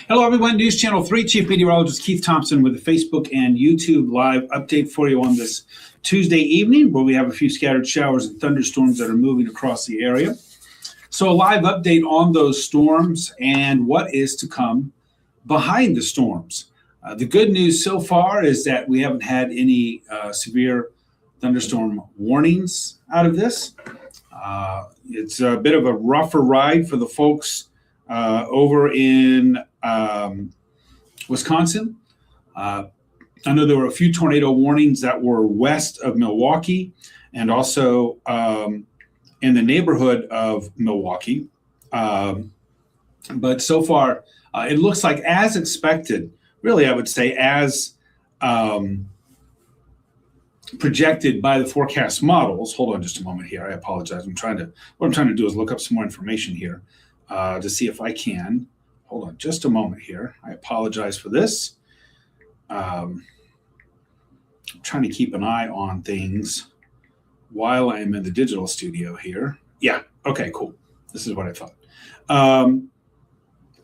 Hello, everyone. News Channel 3 Chief Meteorologist Keith Thompson with a Facebook and YouTube live update for you on this Tuesday evening, where we have a few scattered showers and thunderstorms that are moving across the area. So a live update on those storms and what is to come behind the storms. The good news so far is that we haven't had any severe thunderstorm warnings out of this. It's a bit of a rougher ride for the folks over in Wisconsin. I know there were a few tornado warnings that were west of Milwaukee and also in the neighborhood of Milwaukee. But so far, it looks like as expected, really, I would say as projected by the forecast models. Hold on just a moment here. I apologize. What I'm trying to do is look up some more information here to see if I can. Hold on just a moment here. I apologize for this. I'm trying to keep an eye on things while I am in the digital studio here. Yeah, okay, cool. This is what I thought.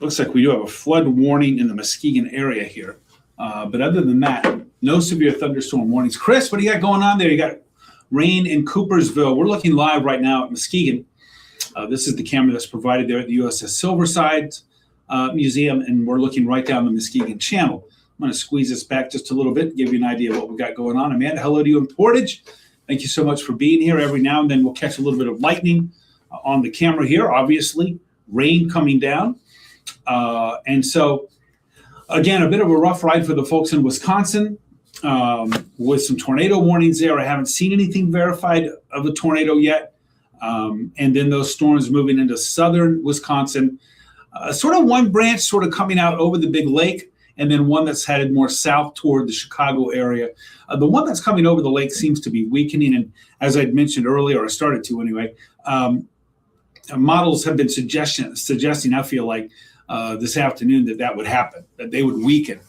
Looks like we do have a flood warning in the Muskegon area here. But other than that, no severe thunderstorm warnings. Chris, what do you got going on there? You got rain in Coopersville. We're looking live right now at Muskegon. This is the camera that's provided there at the USS Silverside Museum, and we're looking right down the Muskegon Channel. I'm going to squeeze this back just a little bit, give you an idea of what we've got going on. Amanda, hello to you in Portage. Thank you so much for being here. Every now and then we'll catch a little bit of lightning on the camera here, obviously. Rain coming down. And so, again, a bit of a rough ride for the folks in Wisconsin with some tornado warnings there. I haven't seen anything verified of a tornado yet. And then those storms moving into southern Wisconsin. Sort of one branch sort of coming out over the big lake, and then one that's headed more south toward the Chicago area. The one that's coming over the lake seems to be weakening. And as I'd mentioned earlier, or started to anyway, models have been suggesting, I feel like, this afternoon that would happen, that they would weaken.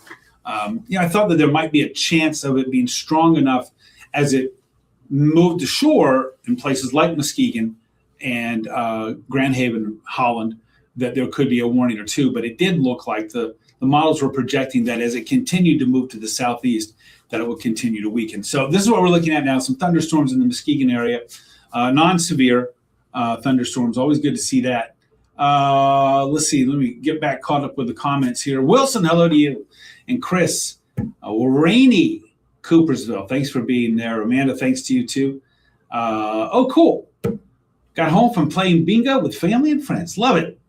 I thought that there might be a chance of it being strong enough as it moved to shore in places like Muskegon and Grand Haven, Holland, that there could be a warning or two. But it did look like the models were projecting that as it continued to move to the southeast, that it would continue to weaken. So this is what we're looking at now, some thunderstorms in the Muskegon area, non-severe thunderstorms. Always good to see that. Let's see. Let me get back caught up with the comments here. Wilson, hello to you. And Chris, rainy Coopersville. Thanks for being there. Amanda, thanks to you too. Oh, cool. Got home from playing bingo with family and friends. Love it.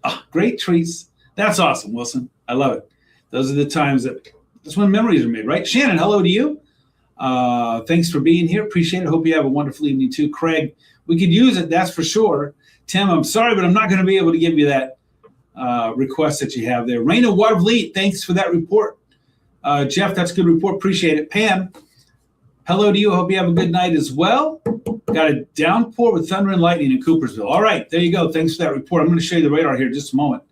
Oh, great treats. That's awesome, Wilson. I love it. Those are the times that's when memories are made, right? Shannon, hello to you. Thanks for being here. Appreciate it. Hope you have a wonderful evening too. Craig, we could use it, that's for sure. Tim, I'm sorry, but I'm not going to be able to give you that request that you have there. Raina Watervliet, thanks for that report. Jeff, that's a good report. Appreciate it. Pam, hello to you. Hope you have a good night as well. Got a downpour with thunder and lightning in Coopersville. All right, there you go. Thanks for that report. I'm going to show you the radar here in just a moment.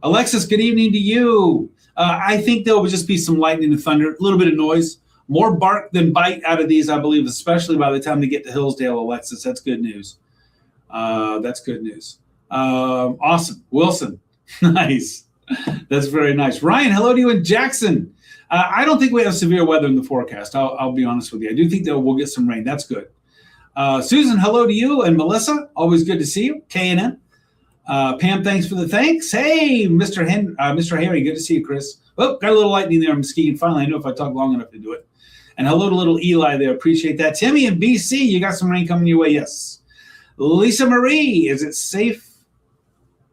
Alexis, good evening to you. I think there will just be some lightning and thunder, a little bit of noise. More bark than bite out of these, I believe, especially by the time they get to Hillsdale, Alexis. That's good news. That's good news. Awesome. Wilson, nice. That's very nice. Ryan, hello to you in Jackson. I don't think we have severe weather in the forecast. I'll be honest with you. I do think that we'll get some rain. That's good. Susan, hello to you. And Melissa, always good to see you. K&N. Pam, thanks for the thanks. Hey, Mr. Harry, good to see you, Chris. Oh, got a little lightning there in Muskegon. Finally, I know if I talk long enough to do it. And hello to little Eli there. Appreciate that. Timmy in BC, you got some rain coming your way. Yes. Lisa Marie, is it safe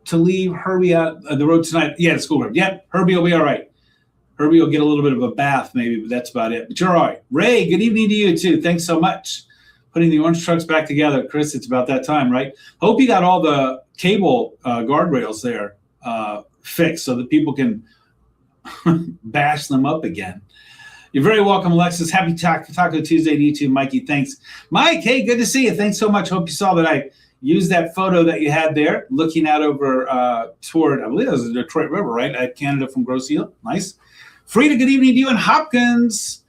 to leave Herbie out the road tonight? Yeah, the school road. Yep, Herbie will be all right. Herbie will get a little bit of a bath maybe, but that's about it. But you're all right. Ray, good evening to you too. Thanks so much. Putting the orange trucks back together. Chris, it's about that time, right? Hope you got all the cable guardrails there fixed so that people can bash them up again. You're very welcome, Alexis. Happy Taco Tuesday to you too, Mikey. Thanks. Mike, hey, good to see you. Thanks so much. Hope you saw that I used that photo that you had there, looking out over toward, I believe it was the Detroit River, right? At Canada from Grosse Ile. Nice. Frida, good evening to you in Hopkins.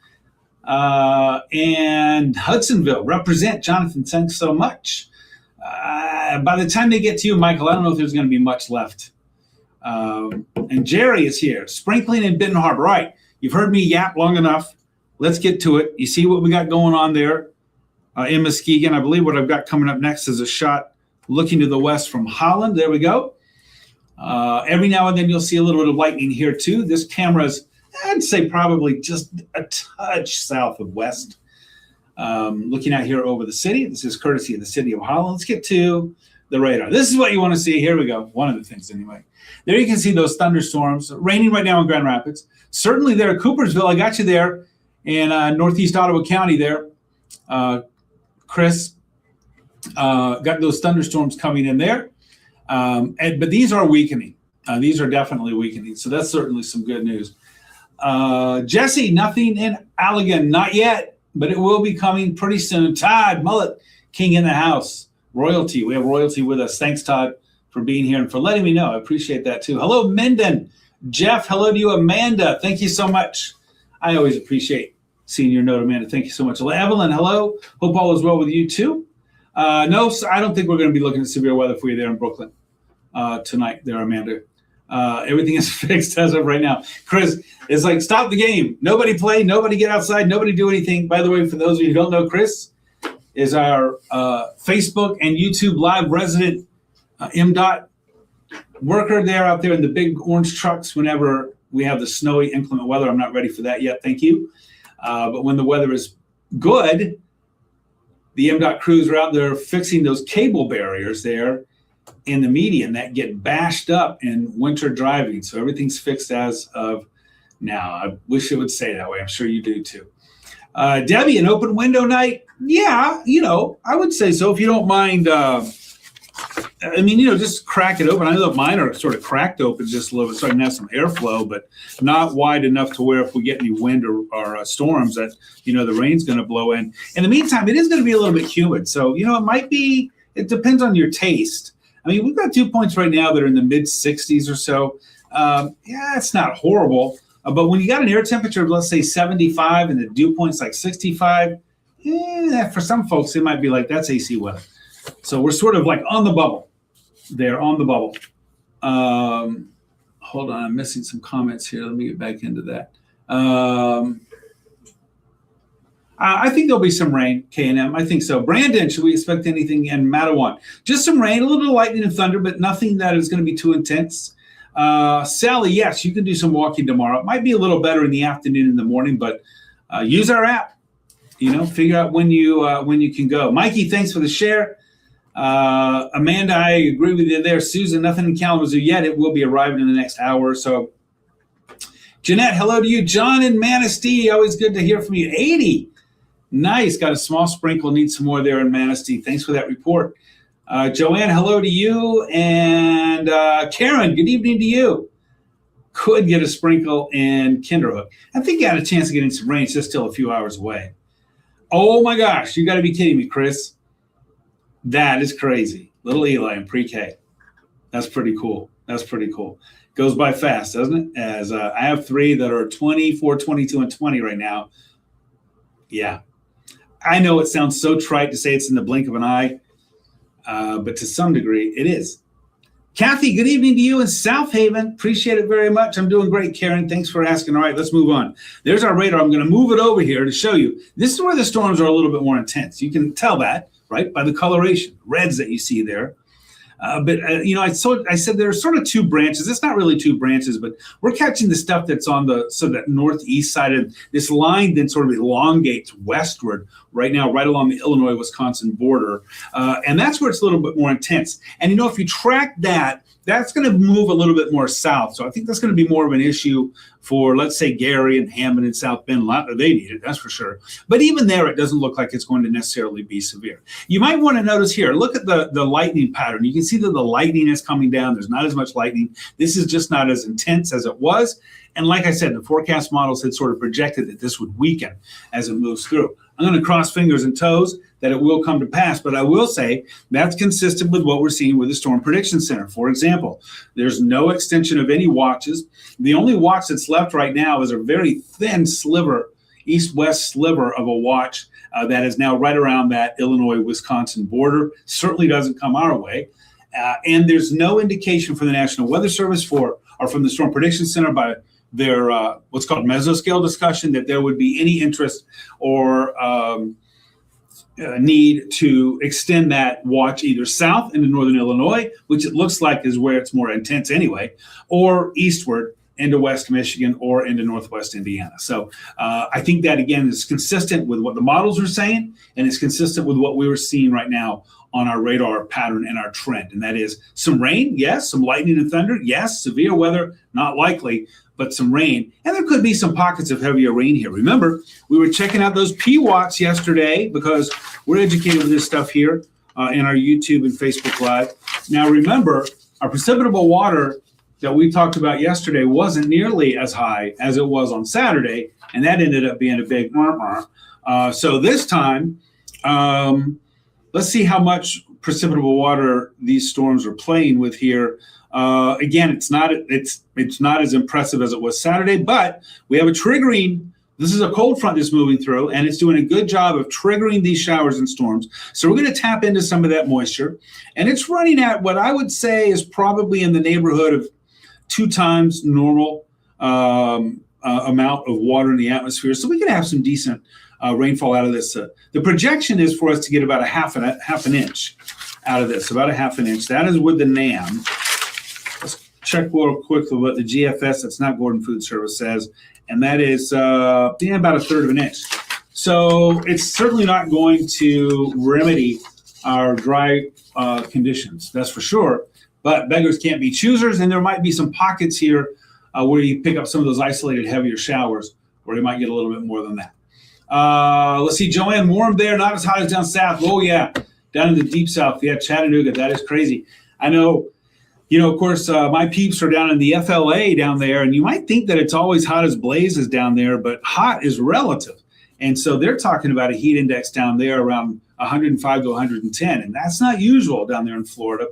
And Hudsonville. Represent, Jonathan. Thanks so much. By the time they get to you, Michael, I don't know if there's going to be much left And Jerry is here. Sprinkling in Benton Harbor. Right. You've heard me yap long enough. Let's get to it. You see what we got going on there in Muskegon. I believe what I've got coming up next is a shot looking to the west from Holland. There we go. Every now and then you'll see a little bit of lightning here too. This camera's, I'd say, probably just a touch south of west. Looking out here over the city. This is courtesy of the city of Holland. Let's get to the radar. This is what you want to see. Here we go. One of the things anyway. There you can see those thunderstorms. Raining right now in Grand Rapids. Certainly there at Coopersville. I got you there in northeast Ottawa County there. Chris got those thunderstorms coming in there. But these are weakening. These are definitely weakening. So that's certainly some good news. Jesse, nothing in Allegan. Not yet, but it will be coming pretty soon. Todd Mullet, King in the house. Royalty. We have royalty with us. Thanks, Todd, for being here and for letting me know. I appreciate that too. Hello, Menden. Jeff, hello to you. Amanda, thank you so much. I always appreciate seeing your note, Amanda. Thank you so much. Evelyn, hello. Hope all is well with you too. No, I don't think we're going to be looking at severe weather for you there in Brooklyn tonight there, Amanda. Everything is fixed as of right now. Chris, it's like, stop the game. Nobody play, nobody get outside, nobody do anything. By the way, for those of you who don't know, Chris is our Facebook and YouTube live resident MDOT worker there out there in the big orange trucks whenever we have the snowy inclement weather. I'm not ready for that yet, thank you. But when the weather is good, the MDOT crews are out there fixing those cable barriers there in the median that get bashed up in winter driving. So everything's fixed as of now. I wish it would say that way. I'm sure you do too. Debbie, an open window night? Yeah, I would say so. If you don't mind, just crack it open. I know that mine are sort of cracked open just a little bit so I can have some airflow, but not wide enough to where if we get any wind or storms that, the rain's going to blow in. In the meantime, it is going to be a little bit humid. So, it depends on your taste. We've got dew points right now that are in the mid 60s or so. It's not horrible. But when you got an air temperature of, let's say, 75 and the dew point's like 65, for some folks, it might be like, that's AC weather. So we're sort of like on the bubble there, on the bubble. Hold on, I'm missing some comments here. Let me get back into that. I think there'll be some rain, K&M. I think so. Brandon, should we expect anything in Matawan? Just some rain, a little bit of lightning and thunder, but nothing that is going to be too intense. Sally, yes, you can do some walking tomorrow. It might be a little better in the afternoon and the morning, but use our app. Figure out when you can go. Mikey, thanks for the share. Amanda, I agree with you there. Susan, nothing in Kalamazoo yet. It will be arriving in the next hour or so. Jeanette, hello to you. John in Manistee, always good to hear from you. 80. Nice. Got a small sprinkle. Need some more there in Manistee. Thanks for that report. Joanne, hello to you. And Karen, good evening to you. Could get a sprinkle in Kinderhook. I think you had a chance of getting some rain. It's just still a few hours away. Oh, my gosh. You got to be kidding me, Chris. That is crazy. Little Eli in pre-K. That's pretty cool. Goes by fast, doesn't it? As I have three that are 24, 22, and 20 right now. Yeah. I know it sounds so trite to say it's in the blink of an eye, but to some degree it is. Kathy, good evening to you in South Haven. Appreciate it very much. I'm doing great, Karen. Thanks for asking. All right, let's move on. There's our radar. I'm going to move it over here to show you. This is where the storms are a little bit more intense. You can tell that, right, by the coloration, reds that you see there. I said there are sort of two branches. It's not really two branches, but we're catching the stuff that's on the northeast side of this line, then sort of elongates westward right now, right along the Illinois-Wisconsin border. And that's where it's a little bit more intense. And, if you track that, that's going to move a little bit more south. So I think that's going to be more of an issue for, let's say, Gary and Hammond and South Bend. They need it, that's for sure. But even there, it doesn't look like it's going to necessarily be severe. You might want to notice here, look at the lightning pattern. You can see that the lightning is coming down. There's not as much lightning. This is just not as intense as it was. And like I said, the forecast models had sort of projected that this would weaken as it moves through. I'm going to cross fingers and toes that it will come to pass, but I will say that's consistent with what we're seeing with the Storm Prediction Center. For example, there's no extension of any watches. The only watch that's left right now is a very thin sliver, east-west sliver of a watch that is now right around that Illinois-Wisconsin border. Certainly doesn't come our way. And there's no indication from the National Weather Service or from the Storm Prediction Center by their what's called mesoscale discussion that there would be any interest or need to extend that watch either south into northern Illinois, which it looks like is where it's more intense anyway, or eastward into West Michigan or into Northwest Indiana. So I think that, again, is consistent with what the models are saying, and it's consistent with what we were seeing right now on our radar pattern and our trend. And that is some rain, yes, some lightning and thunder, yes, severe weather, not likely, but some rain. And there could be some pockets of heavier rain here. Remember, we were checking out those PWATs yesterday because we're educated with this stuff here in our YouTube and Facebook Live. Now, remember, our precipitable water that we talked about yesterday wasn't nearly as high as it was on Saturday, and that ended up being a big so this time, let's see how much precipitable water these storms are playing with here. Again, it's not as impressive as it was Saturday, but we have a triggering. This is a cold front that's moving through, and it's doing a good job of triggering these showers and storms. So we're going to tap into some of that moisture, and it's running at what I would say is probably in the neighborhood of 2 times normal amount of water in the atmosphere. So we can have some decent rainfall out of this. The projection is for us to get about a half an inch out of this, about a half an inch. That is with the NAM. Let's check real quickly what the GFS, that's not Gordon Food Service, says, and that is about a third of an inch. So it's certainly not going to remedy our dry conditions, that's for sure. But beggars can't be choosers, and there might be some pockets here where you pick up some of those isolated heavier showers, where you might get a little bit more than that. Let's see, Joanne, warm there, not as hot as down south. Oh, yeah, down in the deep south. Yeah, Chattanooga, that is crazy. I know, of course, my peeps are down in the FLA down there, and you might think that it's always hot as blazes down there, but hot is relative. And so they're talking about a heat index down there around 105 to 110, and that's not usual down there in Florida.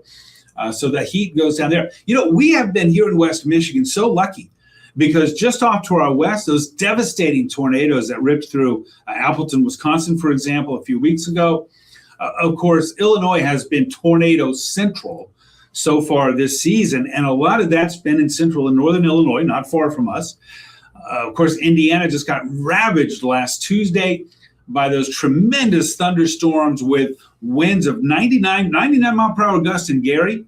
So the heat goes down there. We have been here in West Michigan so lucky because just off to our west, those devastating tornadoes that ripped through Appleton, Wisconsin, for example, a few weeks ago. Of course, Illinois has been tornado central so far this season, and a lot of that's been in central and northern Illinois, not far from us. Of course, Indiana just got ravaged last Tuesday by those tremendous thunderstorms with winds of 99 mile per hour gusts in Gary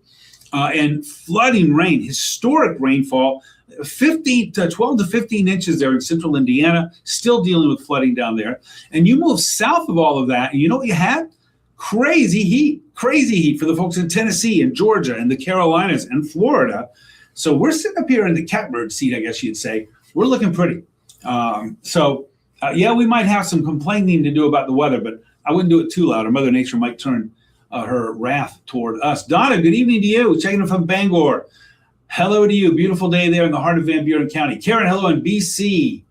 and flooding rain, historic rainfall, 12 to 15 inches there in central Indiana, still dealing with flooding down there. And you move south of all of that, and you know what you had? Crazy heat for the folks in Tennessee and Georgia and the Carolinas and Florida. So we're sitting up here in the catbird seat, I guess you'd say. We're looking pretty. Yeah, we might have some complaining to do about the weather, but I wouldn't do it too loud, or Mother Nature might turn her wrath toward us. Donna, good evening to you. Checking in from Bangor. Hello to you. Beautiful day there in the heart of Van Buren County. Karen, hello in BC.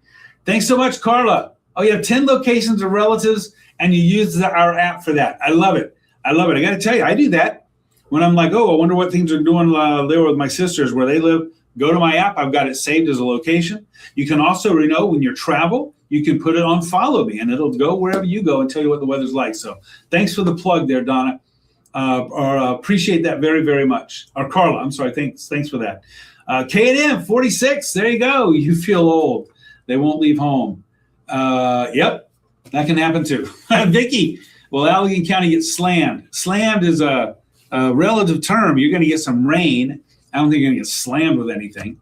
Thanks so much, Carla. Oh, you have 10 locations of relatives, and you use our app for that. I love it. I got to tell you, I do that when I'm like, oh, I wonder what things are doing there with my sisters where they live. Go to my app. I've got it saved as a location. You can also, when you travel, you can put it on follow me, and it'll go wherever you go and tell you what the weather's like. So thanks for the plug there, Donna. Appreciate that very, very much. Or Carla, I'm sorry. Thanks for that. K&M 46. There you go. You feel old. They won't leave home. Yep, that can happen too. Vicky, well, Allegan County gets slammed. Slammed is a relative term. You're going to get some rain. I don't think you're going to get slammed with anything.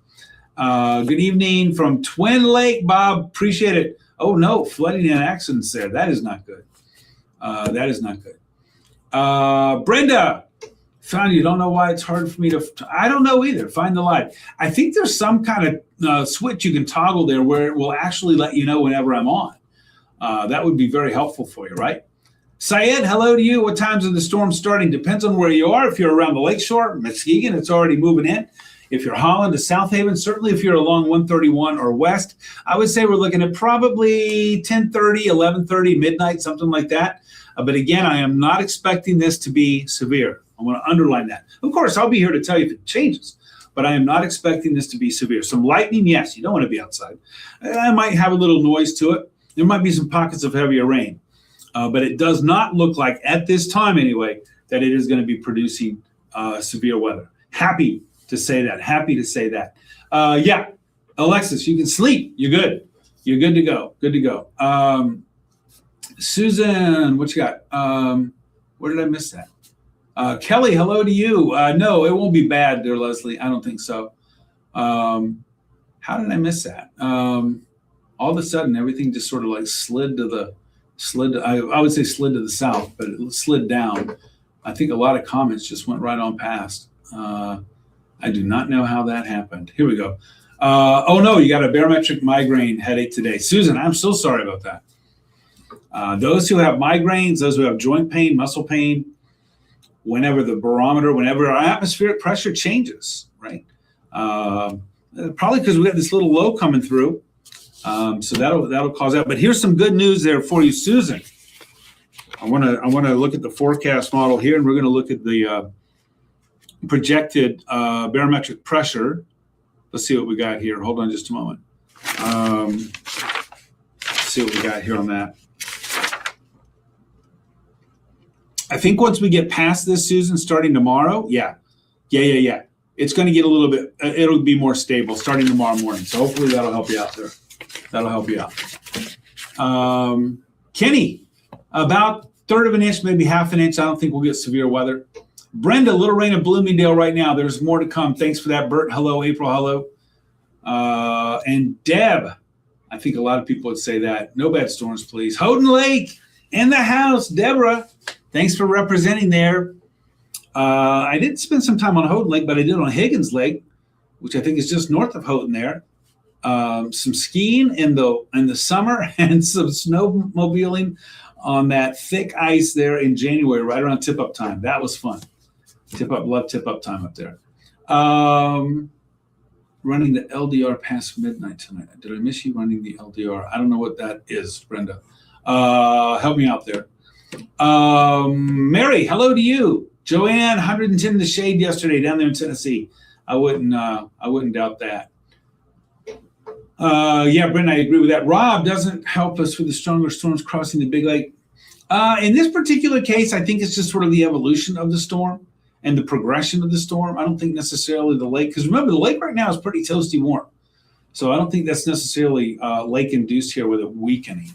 Good evening from Twin Lake, Bob. Appreciate it. Oh, no, flooding and accidents there. That is not good. Brenda, found you don't know why it's hard for me to. I don't know either. Find the light. I think there's some kind of switch you can toggle there where it will actually let you know whenever I'm on. That would be very helpful for you, right? Syed, hello to you. What times are the storms starting? Depends on where you are. If you're around the lakeshore, Muskegon, it's already moving in. If you're Holland to South Haven, certainly if you're along 131 or west, I would say we're looking at probably 10:30, 11:30, midnight, something like that. But again, I am not expecting this to be severe. I want to underline that. Of course, I'll be here to tell you if it changes, but I am not expecting this to be severe. Some lightning, yes, you don't want to be outside. I might have a little noise to it. There might be some pockets of heavier rain. But it does not look like, at this time anyway, that it is going to be producing severe weather. Happy to say that. Happy to say that. Yeah, Alexis, you can sleep. You're good. You're good to go. Good to go. Susan, what you got? Where did I miss that? Kelly, hello to you. No, it won't be bad, dear Leslie. I don't think so. How did I miss that? All of a sudden, everything just sort of like slid to the I would say slid to the south, but it slid down. I think a lot of comments just went right on past. I do not know how that happened. Here we go. Oh no, you got a barometric migraine headache today. Susan, I'm so sorry about that. Those who have migraines, those who have joint pain, muscle pain, whenever our atmospheric pressure changes, right? Probably because we got this little low coming through. So that'll cause that. But here's some good news there for you, Susan. I want to look at the forecast model here, and we're going to look at the projected barometric pressure. Let's see what we got here. Hold on just a moment. Let's see what we got here on that. I think once we get past this, Susan, starting tomorrow, yeah. It's going to get a little bit, it'll be more stable starting tomorrow morning. So hopefully that'll help you out there. That'll help you out. Kenny, about third of an inch, maybe half an inch. I don't think we'll get severe weather. Brenda, little rain in Bloomingdale right now. There's more to come. Thanks for that, Bert. Hello, April. Hello. And Deb, I think a lot of people would say that. No bad storms, please. Houghton Lake in the house. Deborah, thanks for representing there. I did spend some time on Houghton Lake, but I did on Higgins Lake, which I think is just north of Houghton there. Some skiing in the summer and some snowmobiling on that thick ice there in January, right around tip-up time. That was fun. Love tip-up time up there. Running the LDR past midnight tonight. Did I miss you running the LDR? I don't know what that is, Brenda. Help me out there. Mary, hello to you. Joanne, 110 in the shade yesterday down there in Tennessee. I wouldn't doubt that. Yeah, Brent, I agree with that. Rob doesn't help us with the stronger storms crossing the Big Lake. In this particular case, I think it's just sort of the evolution of the storm and the progression of the storm. I don't think necessarily the lake, because remember, the lake right now is pretty toasty warm. So I don't think that's necessarily lake-induced here with it weakening.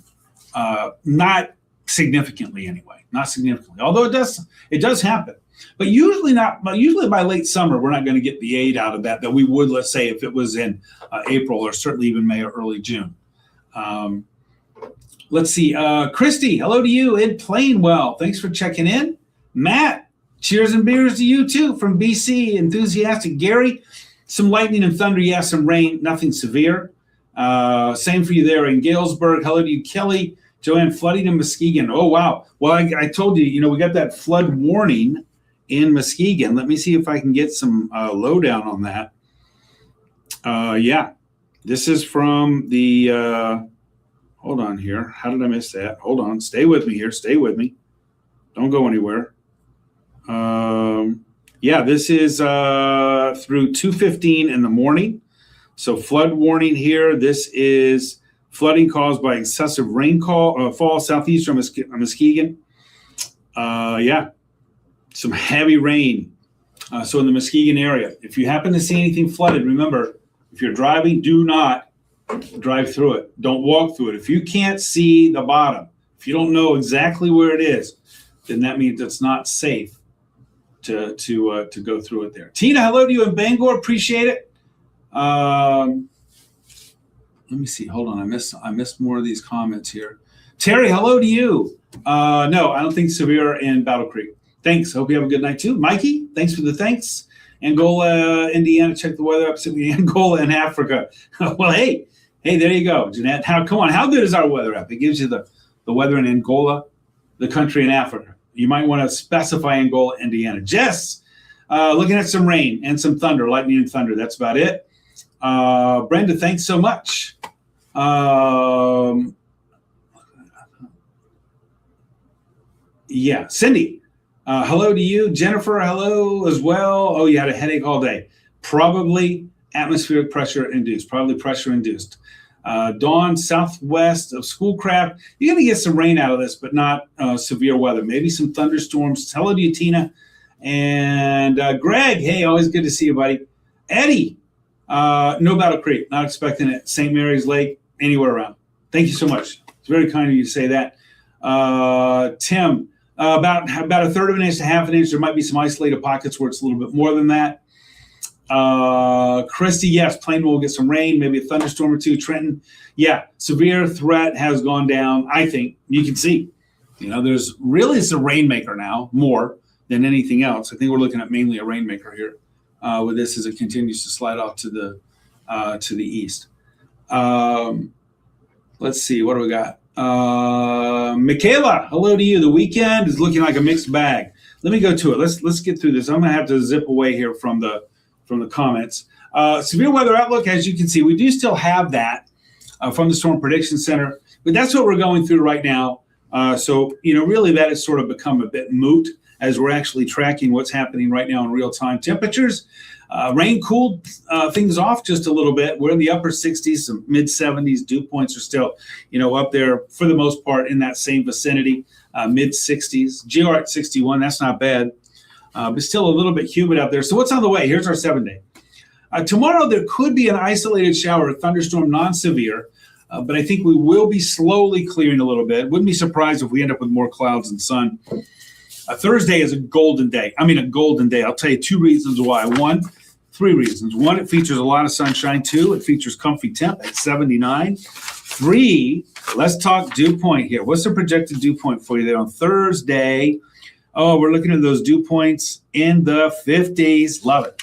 Not significantly anyway, not significantly. Although it does happen. But usually by late summer, we're not going to get the aid out of that we would, let's say, if it was in April or certainly even May or early June. Let's see. Christy, hello to you in Plainwell. Thanks for checking in. Matt, cheers and beers to you too from BC. Enthusiastic. Gary, some lightning and thunder. Yeah, some rain. Nothing severe. Same for you there in Galesburg. Hello to you, Kelly. Joanne, flooding in Muskegon. Oh, wow. Well, I told you, we got that flood warning in Muskegon. Let me see if I can get some lowdown on that. Yeah, this is from the, hold on here. How did I miss that? Hold on. Stay with me here. Stay with me. Don't go anywhere. Yeah, this is through 2:15 in the morning. So flood warning here. This is flooding caused by excessive fall southeastern Muskegon. Yeah, some heavy rain. So in the Muskegon area, if you happen to see anything flooded, remember, if you're driving, do not drive through it. Don't walk through it. If you can't see the bottom, if you don't know exactly where it is, then that means it's not safe to go through it there. Tina, hello to you in Bangor. Appreciate it. Let me see. Hold on. I missed more of these comments here. Terry, hello to you. No, I don't think severe in Battle Creek. Thanks. Hope you have a good night too. Mikey, thanks for the thanks. Angola, Indiana, check the weather up. Angola and Africa. Well, hey, there you go, Jeanette. Come on. How good is our weather app? It gives you the weather in Angola, the country in Africa. You might want to specify Angola, Indiana. Jess, looking at some rain and some thunder, lightning and thunder. That's about it. Brenda, thanks so much. Yeah, Cindy, hello to you. Jennifer, hello as well. Oh, you had a headache all day. Probably atmospheric pressure induced. Dawn, southwest of Schoolcraft. You're going to get some rain out of this, but not severe weather. Maybe some thunderstorms. Hello to you, Tina. And Greg, hey, always good to see you, buddy. Eddie, no Battle Creek, not expecting it. St. Mary's Lake, anywhere around. Thank you so much. It's very kind of you to say that. Tim, about a third of an inch to half an inch. There might be some isolated pockets where it's a little bit more than that. Christy, yes, Plainville will get some rain, maybe a thunderstorm or two. Trenton, yeah, severe threat has gone down. I think you can see, there's really, it's a rainmaker now more than anything else. I think we're looking at mainly a rainmaker here with this as it continues to slide off to the east. Let's see, what do we got? Michaela, hello to you. The weekend is looking like a mixed bag. Let me go to it. Let's get through this. I'm gonna have to zip away here from the comments. Severe weather outlook, as you can see, we do still have that from the Storm Prediction Center, but that's what we're going through right now. So really that has sort of become a bit moot as we're actually tracking what's happening right now in real time. Temperatures, rain cooled things off just a little bit. We're in the upper 60s, some mid 70s. Dew points are still, up there for the most part in that same vicinity, mid 60s. GR at 61, that's not bad, but still a little bit humid out there. So what's on the way? Here's our 7-day. Tomorrow there could be an isolated shower, a thunderstorm, non-severe, but I think we will be slowly clearing a little bit. Wouldn't be surprised if we end up with more clouds and sun. Thursday is a golden day. A golden day. I'll tell you 2 reasons why. 3 reasons. 1, it features a lot of sunshine. 2, it features comfy temp at 79. 3, let's talk dew point here. What's the projected dew point for you there on Thursday? Oh, we're looking at those dew points in the 50s. Love it.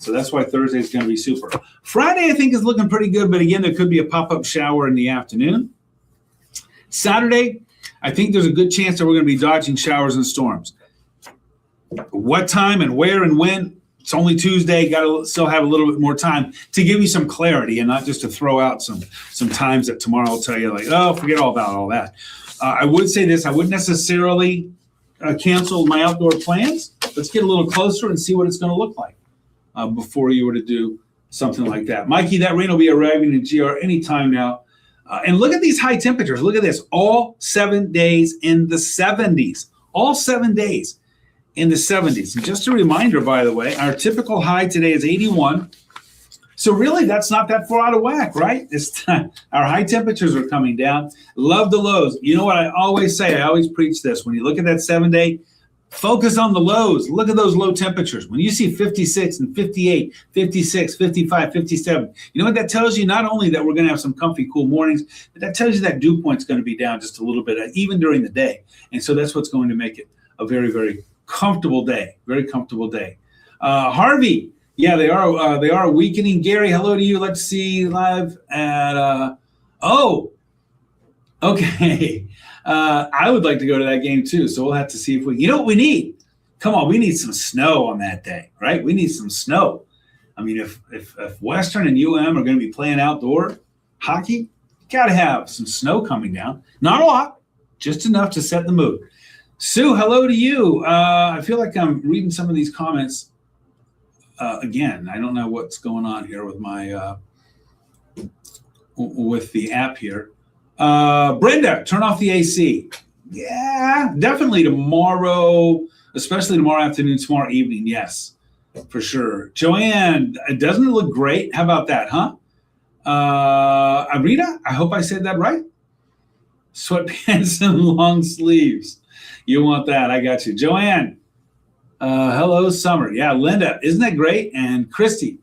So that's why Thursday is going to be super. Friday, I think, is looking pretty good, but again, there could be a pop-up shower in the afternoon. Saturday, I think there's a good chance that we're going to be dodging showers and storms. What time and where and when? It's only Tuesday. Got to still have a little bit more time to give you some clarity and not just to throw out some times that tomorrow will tell you like, oh, forget all about all that. I would say this. I wouldn't necessarily cancel my outdoor plans. Let's get a little closer and see what it's going to look like before you were to do something like that. Mikey, that rain will be arriving in GR anytime now. And look at these high temperatures. Look at this. All 7 days in the 70s. All 7 days in the 70s. And just a reminder, by the way, our typical high today is 81. So really, that's not that far out of whack, right? This time, our high temperatures are coming down. Love the lows. You know what I always say? I always preach this. When you look at that 7-day, focus on the lows. Look at those low temperatures. When you see 56 and 58, 56, 55, 57, you know what that tells you? Not only that we're going to have some comfy, cool mornings, but that tells you that dew point's going to be down just a little bit, even during the day. And so that's what's going to make it a very, very comfortable day. Very comfortable day. Harvey, yeah, they are weakening. Gary, hello to you. Let's see live at okay. I would like to go to that game too, so we'll have to see if we. You know what we need? Come on, we need some snow on that day, right? We need some snow. If Western and UM are going to be playing outdoor hockey, you got to have some snow coming down. Not a lot, just enough to set the mood. Sue, hello to you. I feel like I'm reading some of these comments again. I don't know what's going on here with my with the app here. Brenda, turn off the AC. Yeah, definitely tomorrow, especially tomorrow afternoon, tomorrow evening. Yes, for sure. Joanne, doesn't it look great? How about that, huh? Arita, I hope I said that right. Sweatpants and long sleeves. You want that? I got you. Joanne, hello, Summer. Yeah, Linda, isn't that great? And Christy,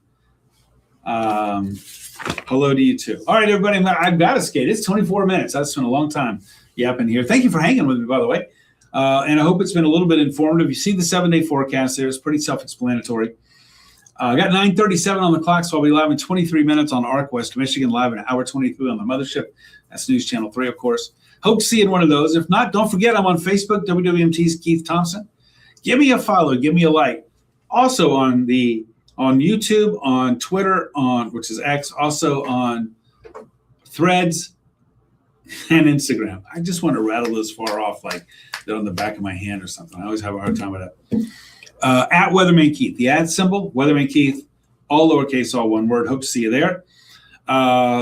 hello to you too. All right, everybody, I've got to skate. It's 24 minutes. That's been a long time yapping here. Thank you for hanging with me, by the way. And I hope it's been a little bit informative. You see the 7-day forecast there. It's pretty self-explanatory. I got 9:37 on the clock, so I'll be live in 23 minutes on ARC West Michigan, live in hour 23 on the mothership. That's News Channel 3, of course. Hope to see you in one of those. If not, don't forget I'm on Facebook, WWMT's Keith Thompson. Give me a follow. Give me a like. Also on YouTube, on Twitter, which is X, also on Threads and Instagram. I just want to rattle those far off like they're on the back of my hand or something. I always have a hard time with that. At Weatherman Keith, the ad symbol, Weatherman Keith, all lowercase, all one word. Hope to see you there.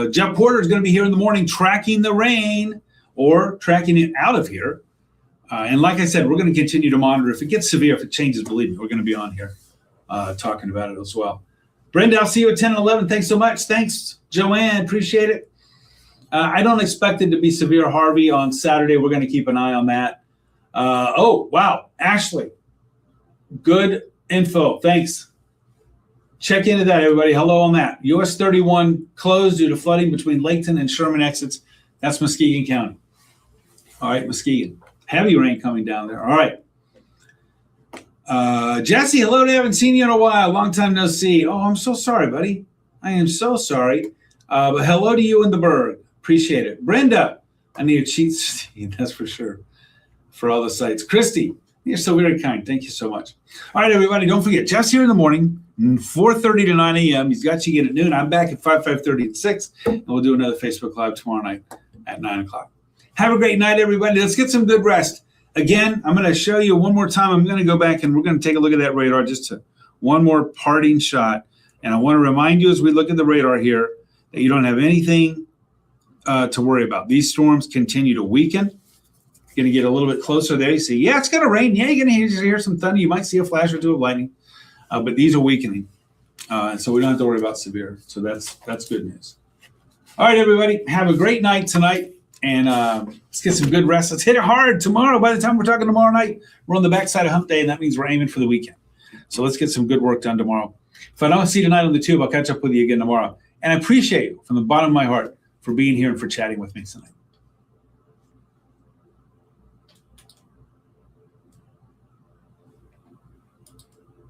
Jeff Porter is going to be here in the morning tracking the rain or tracking it out of here. And like I said, we're going to continue to monitor. If it gets severe, if it changes, believe me, we're going to be on here talking about it as well. Brenda, I'll see you at 10 and 11. Thanks so much. Thanks, Joanne. Appreciate it. I don't expect it to be severe, Harvey, on Saturday. We're going to keep an eye on that. Oh, wow. Ashley, good info. Thanks. Check into that, everybody. Hello on that. US 31 closed due to flooding between Laketon and Sherman exits. That's Muskegon County. All right, Muskegon. Heavy rain coming down there. All right. Jesse, hello. I haven't seen you in a while. Long time no see. Oh, I'm so sorry, buddy. I am so sorry. But hello to you in the Berg. Appreciate it. Brenda, I need a cheat sheet, that's for sure, for all the sites. Christy, you're so very kind. Thank you so much. All right, everybody, don't forget, Jeff's here in the morning, 4:30 to 9 a.m. He's got you again at noon. I'm back at 5:30 at 6, and we'll do another Facebook Live tomorrow night at 9 o'clock. Have a great night, everybody. Let's get some good rest. Again, I'm going to show you one more time. I'm going to go back, and we're going to take a look at that radar, just one more parting shot. And I want to remind you as we look at the radar here that you don't have anything to worry about. These storms continue to weaken. You're going to get a little bit closer there. You see, yeah, it's going to rain. Yeah, you're going to hear some thunder. You might see a flash or two of lightning. But these are weakening. And so we don't have to worry about severe. So that's good news. All right, everybody. Have a great night tonight. And let's get some good rest. Let's hit it hard tomorrow. By the time we're talking tomorrow night, we're on the backside of hump day, and that means we're aiming for the weekend. So let's get some good work done tomorrow. If I don't see you tonight on the tube, I'll catch up with you again tomorrow. And I appreciate you from the bottom of my heart for being here and for chatting with me tonight.